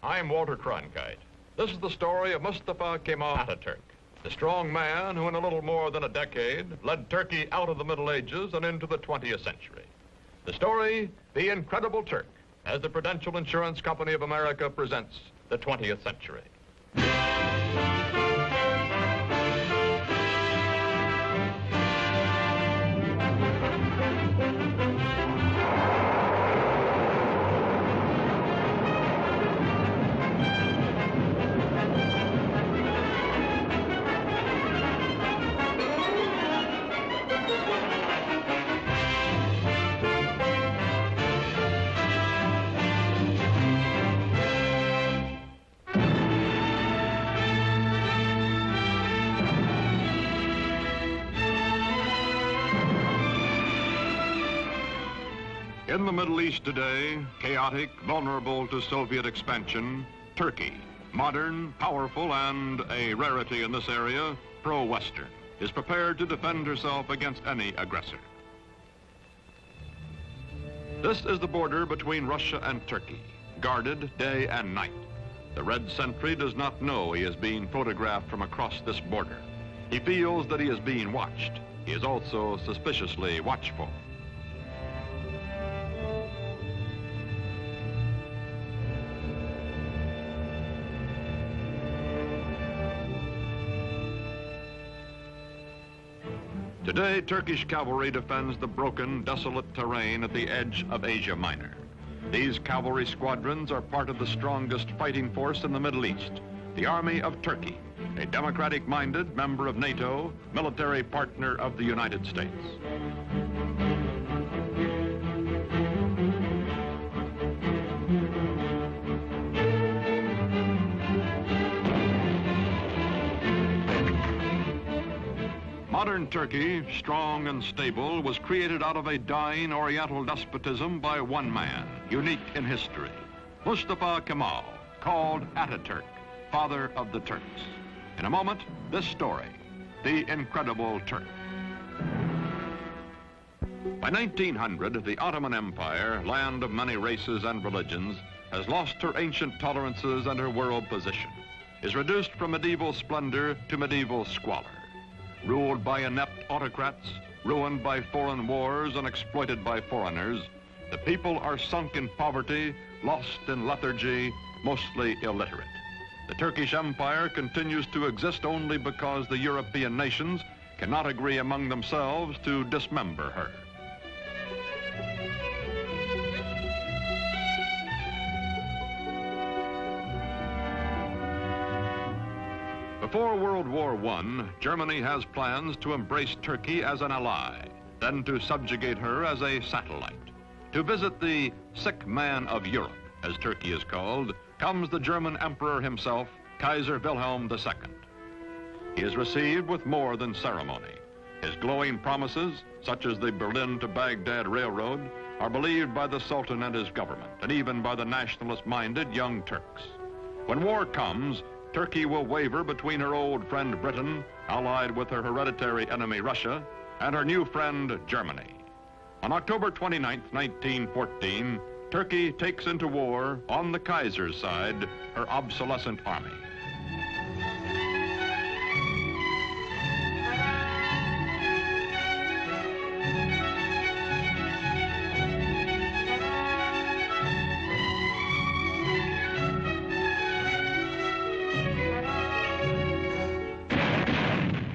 I'm Walter Cronkite. This is the story of Mustafa Kemal Atatürk, the strong man who in a little more than a decade led Turkey out of the Middle Ages and into the 20th century. The story, The Incredible Turk, as the Prudential Insurance Company of America presents the 20th century. In the Middle East today, chaotic, vulnerable to Soviet expansion, Turkey, modern, powerful, and a rarity in this area, pro-Western, is prepared to defend herself against any aggressor. This is the border between Russia and Turkey, guarded day and night. The red sentry does not know he is being photographed from across this border. He feels that he is being watched. He is also suspiciously watchful. Today, Turkish cavalry defends the broken, desolate terrain at the edge of Asia Minor. These cavalry squadrons are part of the strongest fighting force in the Middle East, the Army of Turkey, a democratic-minded member of NATO, military partner of the United States. Modern Turkey, strong and stable, was created out of a dying Oriental despotism by one man, unique in history, Mustafa Kemal, called Atatürk, father of the Turks. In a moment, this story, The Incredible Turk. By 1900, the Ottoman Empire, land of many races and religions, has lost her ancient tolerances and her world position, is reduced from medieval splendor to medieval squalor. Ruled by inept autocrats, ruined by foreign wars and exploited by foreigners, the people are sunk in poverty, lost in lethargy, mostly illiterate. The Turkish Empire continues to exist only because the European nations cannot agree among themselves to dismember her. Before World War I, Germany has plans to embrace Turkey as an ally, then to subjugate her as a satellite. To visit the sick man of Europe, as Turkey is called, comes the German emperor himself, Kaiser Wilhelm II. He is received with more than ceremony. His glowing promises, such as the Berlin to Baghdad Railroad, are believed by the Sultan and his government, and even by the nationalist-minded Young Turks. When war comes, Turkey will waver between her old friend Britain, allied with her hereditary enemy Russia, and her new friend Germany. On October 29, 1914, Turkey takes into war, on the Kaiser's side, her obsolescent army.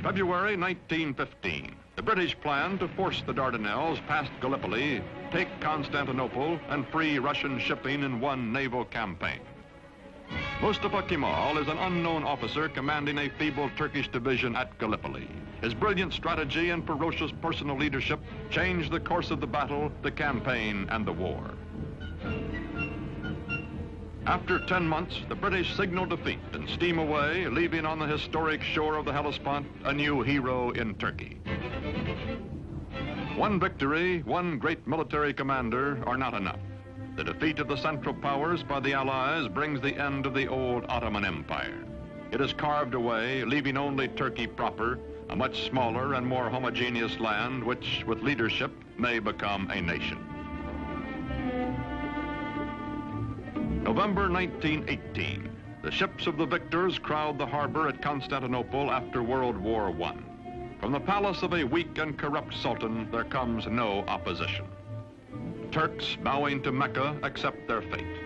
February 1915, the British plan to force the Dardanelles past Gallipoli, take Constantinople, and free Russian shipping in one naval campaign. Mustafa Kemal is an unknown officer commanding a feeble Turkish division at Gallipoli. His brilliant strategy and ferocious personal leadership changed the course of the battle, the campaign, and the war. After 10 months, the British signal defeat and steam away, leaving on the historic shore of the Hellespont a new hero in Turkey. One victory, one great military commander are not enough. The defeat of the Central Powers by the Allies brings the end of the old Ottoman Empire. It is carved away, leaving only Turkey proper, a much smaller and more homogeneous land which, with leadership, may become a nation. November 1918. The ships of the victors crowd the harbor at Constantinople after World War I. From the palace of a weak and corrupt sultan, there comes no opposition. Turks bowing to Mecca accept their fate.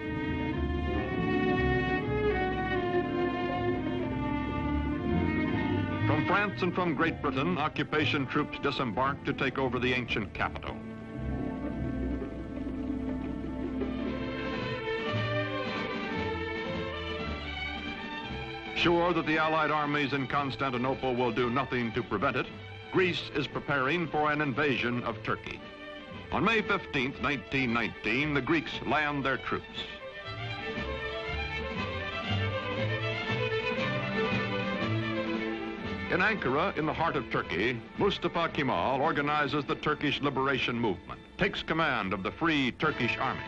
From France and from Great Britain, occupation troops disembark to take over the ancient capital. Sure that the Allied armies in Constantinople will do nothing to prevent it, Greece is preparing for an invasion of Turkey. On May 15, 1919, the Greeks land their troops. In Ankara, in the heart of Turkey, Mustafa Kemal organizes the Turkish liberation movement, takes command of the Free Turkish Army.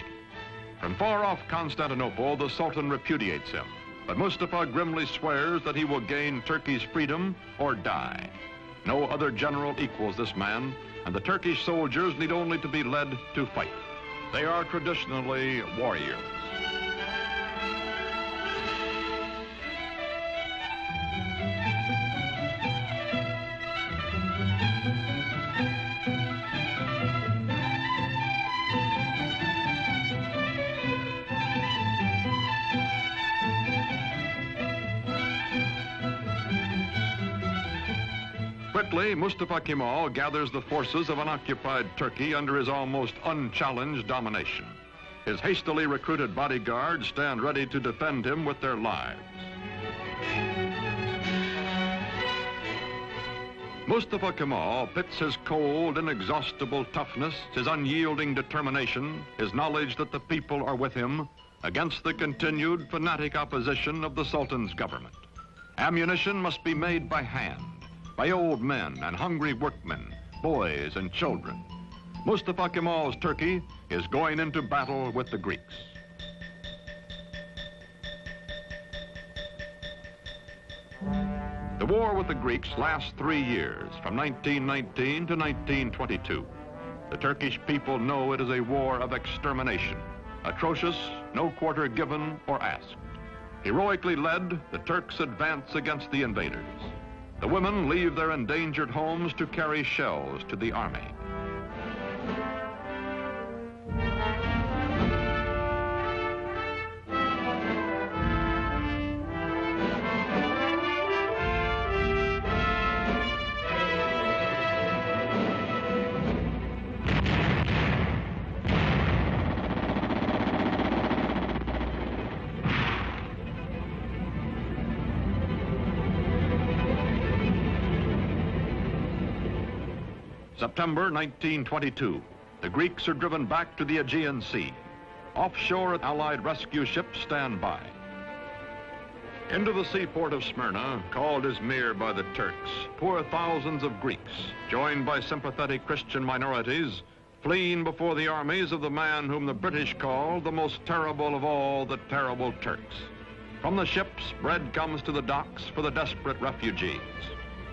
From far off Constantinople, the Sultan repudiates him, but Mustafa grimly swears that he will gain Turkey's freedom or die. No other general equals this man, and the Turkish soldiers need only to be led to fight. They are traditionally warriors. Quickly, Mustafa Kemal gathers the forces of an occupied Turkey under his almost unchallenged domination. His hastily recruited bodyguards stand ready to defend him with their lives. Mustafa Kemal pits his cold, inexhaustible toughness, his unyielding determination, his knowledge that the people are with him, against the continued fanatic opposition of the Sultan's government. Ammunition must be made by hand, by old men and hungry workmen, boys and children. Mustafa Kemal's Turkey is going into battle with the Greeks. The war with the Greeks lasts 3 years, from 1919 to 1922. The Turkish people know it is a war of extermination, atrocious, no quarter given or asked. Heroically led, the Turks advance against the invaders. The women leave their endangered homes to carry shells to the army. September 1922, the Greeks are driven back to the Aegean Sea. Offshore, Allied rescue ships stand by. Into the seaport of Smyrna, called Izmir by the Turks, pour thousands of Greeks, joined by sympathetic Christian minorities, fleeing before the armies of the man whom the British call the most terrible of all the terrible Turks. From the ships, bread comes to the docks for the desperate refugees.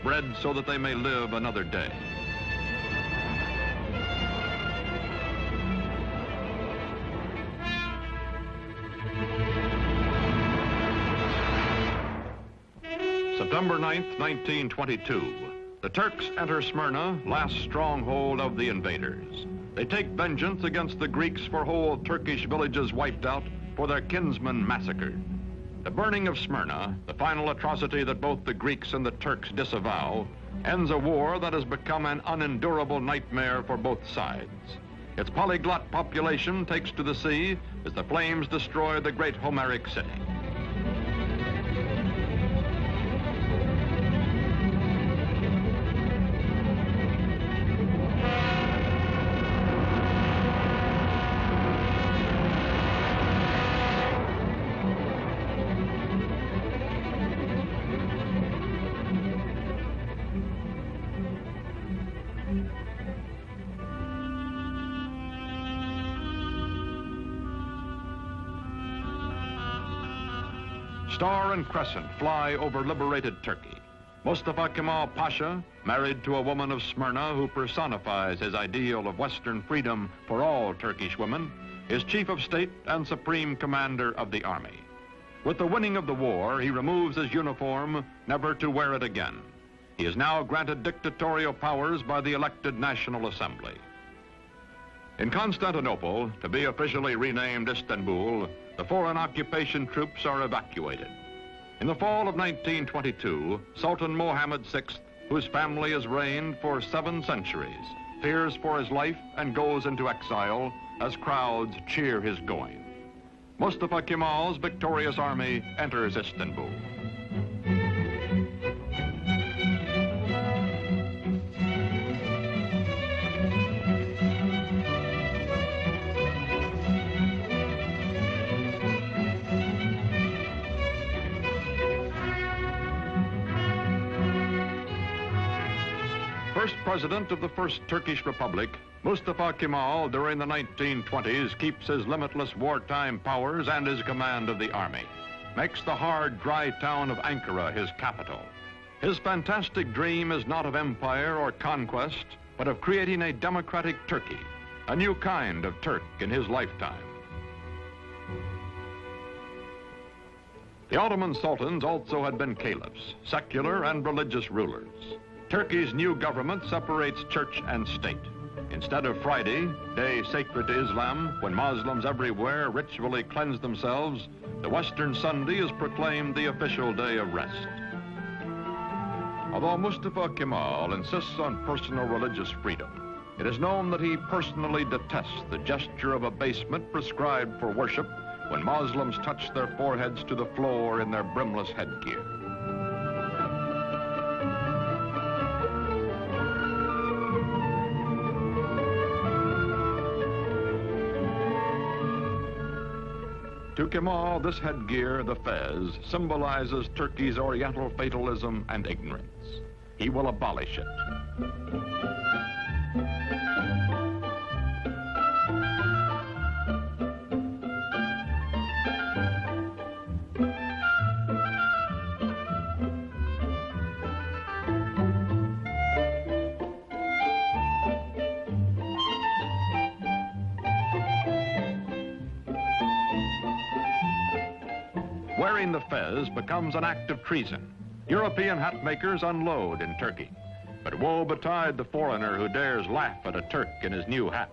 Bread so that they may live another day. September 9th, 1922. The Turks enter Smyrna, last stronghold of the invaders. They take vengeance against the Greeks for whole Turkish villages wiped out, for their kinsmen massacred. The burning of Smyrna, the final atrocity that both the Greeks and the Turks disavow, ends a war that has become an unendurable nightmare for both sides. Its polyglot population takes to the sea as the flames destroy the great Homeric city. Star and crescent fly over liberated Turkey. Mustafa Kemal Pasha, married to a woman of Smyrna who personifies his ideal of Western freedom for all Turkish women, is chief of state and supreme commander of the army. With the winning of the war, he removes his uniform, never to wear it again. He is now granted dictatorial powers by the elected National Assembly. In Constantinople, to be officially renamed Istanbul, the foreign occupation troops are evacuated. In the fall of 1922, Sultan Mohammed VI, whose family has reigned for 7 centuries, fears for his life and goes into exile as crowds cheer his going. Mustafa Kemal's victorious army enters Istanbul. First president of the First Turkish Republic, Mustafa Kemal, during the 1920s, keeps his limitless wartime powers and his command of the army, makes the hard, dry town of Ankara his capital. His fantastic dream is not of empire or conquest, but of creating a democratic Turkey, a new kind of Turk in his lifetime. The Ottoman sultans also had been caliphs, secular and religious rulers. Turkey's new government separates church and state. Instead of Friday, day sacred to Islam, when Muslims everywhere ritually cleanse themselves, the Western Sunday is proclaimed the official day of rest. Although Mustafa Kemal insists on personal religious freedom, it is known that he personally detests the gesture of abasement prescribed for worship when Muslims touch their foreheads to the floor in their brimless headgear. To Kemal, this headgear, the fez, symbolizes Turkey's Oriental fatalism and ignorance. He will abolish it. Wearing the fez becomes an act of treason. European hat makers unload in Turkey. But woe betide the foreigner who dares laugh at a Turk in his new hat.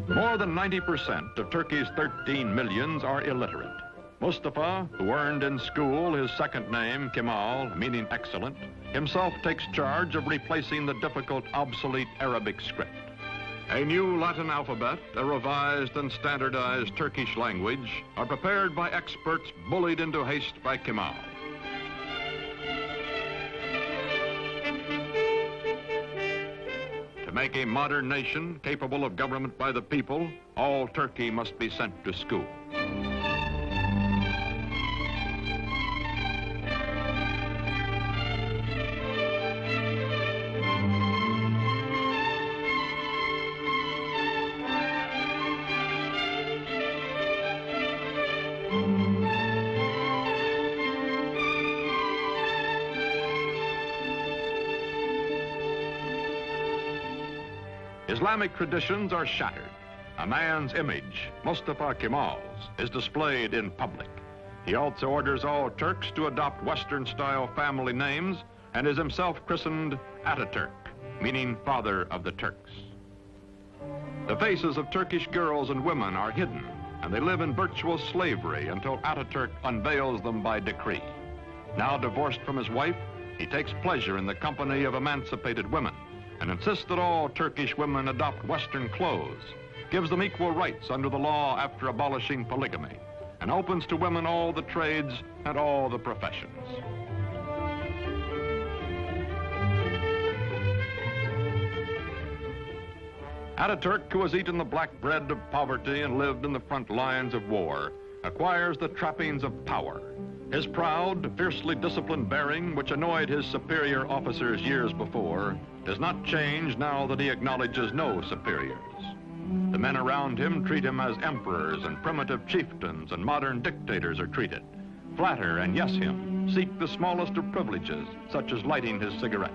More than 90% of Turkey's 13 millions are illiterate. Mustafa, who earned in school his second name, Kemal, meaning excellent, himself takes charge of replacing the difficult, obsolete Arabic script. A new Latin alphabet, a revised and standardized Turkish language are prepared by experts bullied into haste by Kemal. To make a modern nation capable of government by the people, all Turkey must be sent to school. Islamic traditions are shattered. A man's image, Mustafa Kemal's, is displayed in public. He also orders all Turks to adopt Western-style family names and is himself christened Atatürk, meaning father of the Turks. The faces of Turkish girls and women are hidden, and they live in virtual slavery until Atatürk unveils them by decree. Now divorced from his wife, he takes pleasure in the company of emancipated women and insists that all Turkish women adopt Western clothes, gives them equal rights under the law after abolishing polygamy, and opens to women all the trades and all the professions. Atatürk, who has eaten the black bread of poverty and lived in the front lines of war, acquires the trappings of power. His proud, fiercely disciplined bearing, which annoyed his superior officers years before, does not change now that he acknowledges no superiors. The men around him treat him as emperors and primitive chieftains and modern dictators are treated. Flatter and yes him, seek the smallest of privileges, such as lighting his cigarette.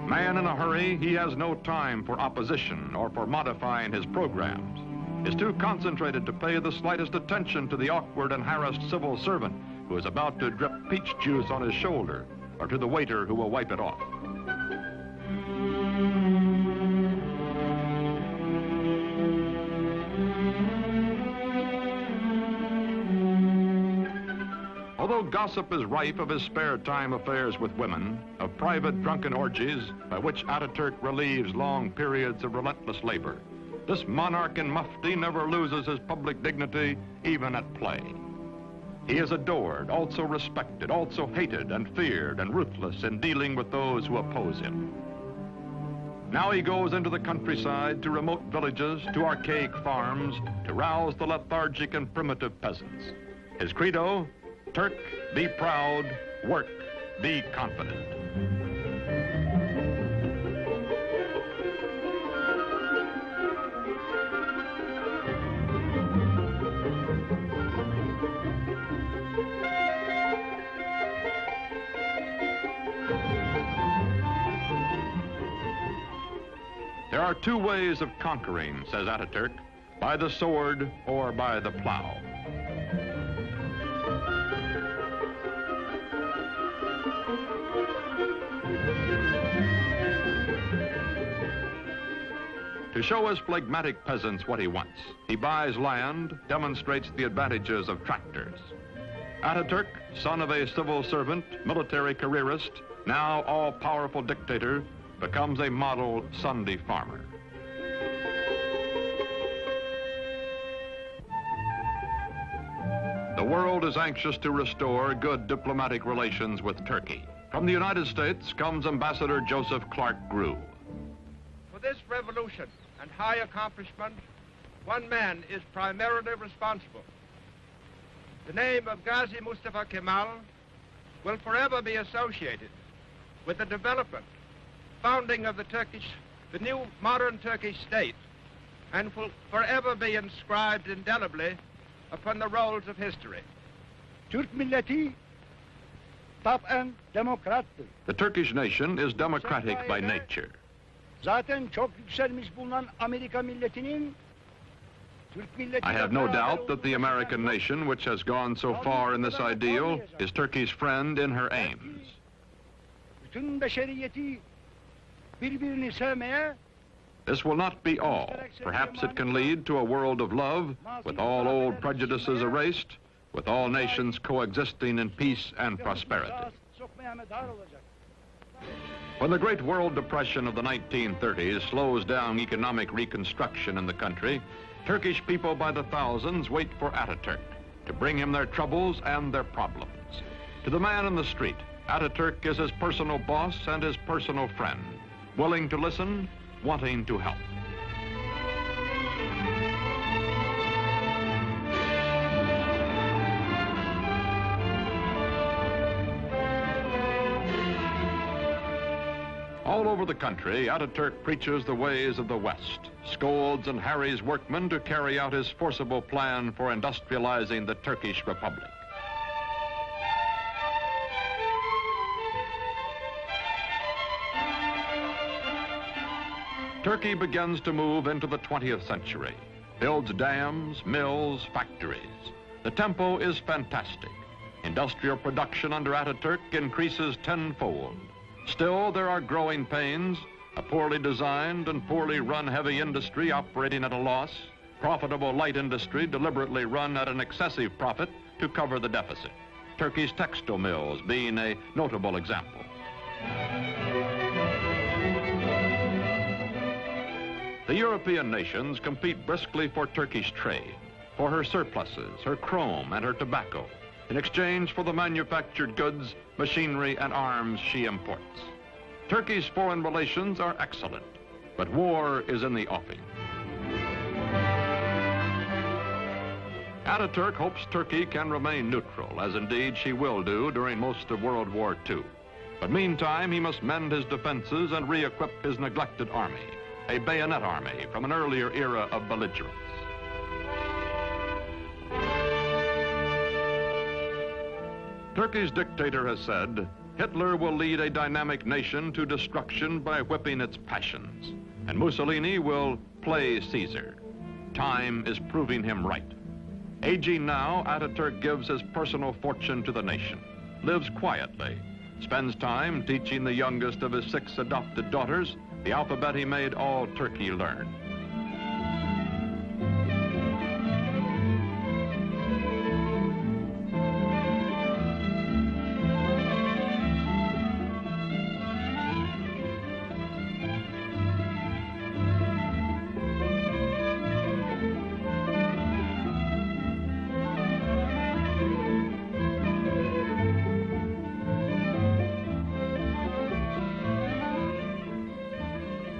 Man in a hurry, he has no time for opposition or for modifying his programs. Is too concentrated to pay the slightest attention to the awkward and harassed civil servant who is about to drip peach juice on his shoulder, or to the waiter who will wipe it off. Although gossip is rife of his spare time affairs with women, of private drunken orgies by which Ataturk relieves long periods of relentless labor, this monarch in mufti never loses his public dignity, even at play. He is adored, also respected, also hated and feared and ruthless in dealing with those who oppose him. Now he goes into the countryside, to remote villages, to archaic farms, to rouse the lethargic and primitive peasants. His credo, Turk, be proud, work, be confident. There are two ways of conquering, says Ataturk, by the sword or by the plow. To show his phlegmatic peasants what he wants, he buys land, demonstrates the advantages of tractors. Ataturk, son of a civil servant, military careerist, now all-powerful dictator, becomes a model Sunday farmer. The world is anxious to restore good diplomatic relations with Turkey. From the United States comes Ambassador Joseph Clark Grew. For this revolution and high accomplishment, one man is primarily responsible. The name of Gazi Mustafa Kemal will forever be associated with the development, founding of the new modern Turkish state, and will forever be inscribed indelibly upon the rolls of history. Türk milleti taben demokrattır. The Turkish nation is democratic by nature. Zaten çok yükselmiş bulunan Amerika milletinin Türk milleti. I have no doubt that the American nation, which has gone so far in this ideal, is Turkey's friend in her aims. Bütün beşeriyeti birbirini sevmeye. This will not be all. Perhaps it can lead to a world of love, with all old prejudices erased, with all nations coexisting in peace and prosperity. When the Great World Depression of the 1930s slows down economic reconstruction in the country, Turkish people by the thousands wait for Ataturk to bring him their troubles and their problems. To the man in the street, Ataturk is his personal boss and his personal friend, willing to listen, wanting to help. All over the country, Ataturk preaches the ways of the West, scolds and harries workmen to carry out his forcible plan for industrializing the Turkish Republic. Turkey begins to move into the 20th century, builds dams, mills, factories. The tempo is fantastic. Industrial production under Ataturk increases tenfold. Still, there are growing pains, a poorly designed and poorly run heavy industry operating at a loss, profitable light industry deliberately run at an excessive profit to cover the deficit. Turkey's textile mills being a notable example. The European nations compete briskly for Turkish trade, for her surpluses, her chrome, and her tobacco, in exchange for the manufactured goods, machinery, and arms she imports. Turkey's foreign relations are excellent, but war is in the offing. Ataturk hopes Turkey can remain neutral, as indeed she will do during most of World War II. But meantime, he must mend his defenses and re-equip his neglected army, a bayonet army from an earlier era of belligerence. Turkey's dictator has said, Hitler will lead a dynamic nation to destruction by whipping its passions, and Mussolini will play Caesar. Time is proving him right. Aging now, Ataturk gives his personal fortune to the nation, lives quietly, spends time teaching the youngest of his 6 adopted daughters the alphabet he made all Turkey learn.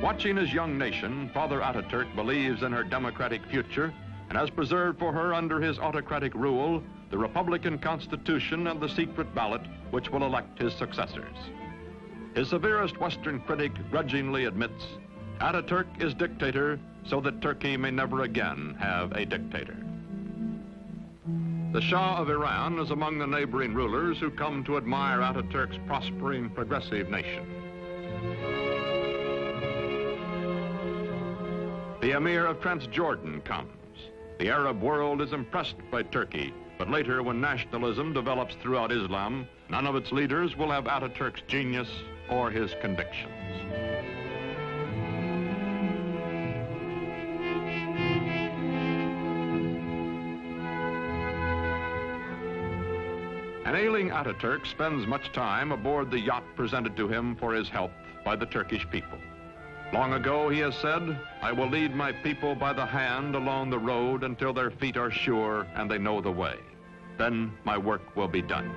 Watching his young nation, Father Ataturk believes in her democratic future and has preserved for her under his autocratic rule the Republican Constitution and the secret ballot which will elect his successors. His severest Western critic grudgingly admits, Ataturk is dictator so that Turkey may never again have a dictator. The Shah of Iran is among the neighboring rulers who come to admire Ataturk's prospering, progressive nation. The Emir of Transjordan comes. The Arab world is impressed by Turkey, but later when nationalism develops throughout Islam, none of its leaders will have Ataturk's genius or his convictions. An ailing Ataturk spends much time aboard the yacht presented to him for his health by the Turkish people. Long ago, he has said, I will lead my people by the hand along the road until their feet are sure and they know the way. Then my work will be done.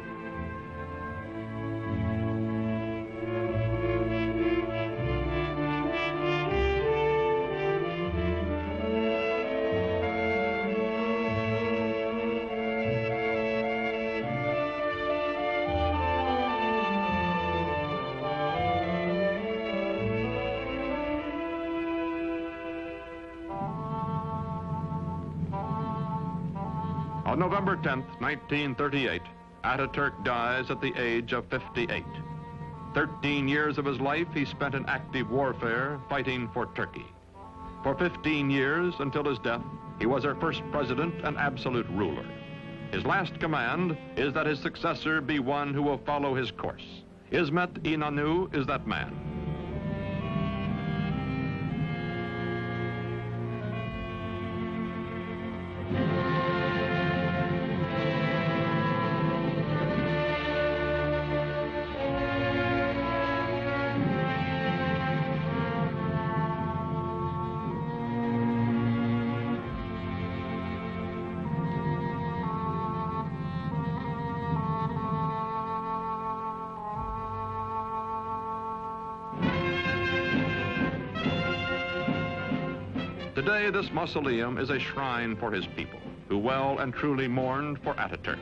On November 10th, 1938, Ataturk dies at the age of 58. 13 years of his life he spent in active warfare fighting for Turkey. For 15 years, until his death, he was our first president and absolute ruler. His last command is that his successor be one who will follow his course. İsmet İnönü is that man. Today, this mausoleum is a shrine for his people, who well and truly mourned for Ataturk.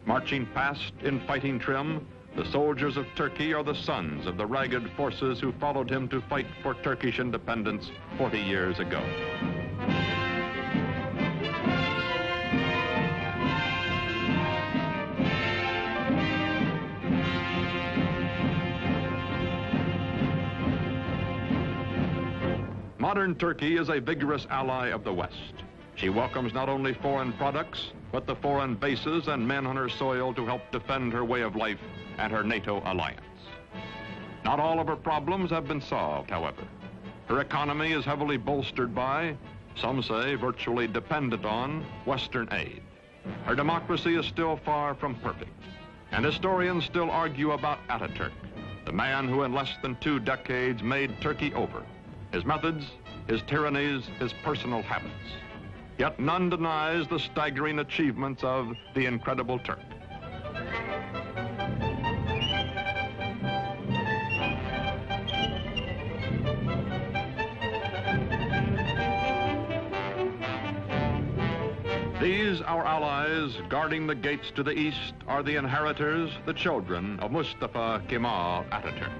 Marching past in fighting trim, the soldiers of Turkey are the sons of the ragged forces who followed him to fight for Turkish independence 40 years ago. Modern Turkey is a vigorous ally of the West. She welcomes not only foreign products, but the foreign bases and men on her soil to help defend her way of life and her NATO alliance. Not all of her problems have been solved, however. Her economy is heavily bolstered by, some say virtually dependent on, Western aid. Her democracy is still far from perfect, and historians still argue about Ataturk, the man who in less than 2 decades made Turkey over. His methods, his tyrannies, his personal habits. Yet none denies the staggering achievements of the incredible Turk. These, our allies, guarding the gates to the east, are the inheritors, the children of Mustafa Kemal Ataturk.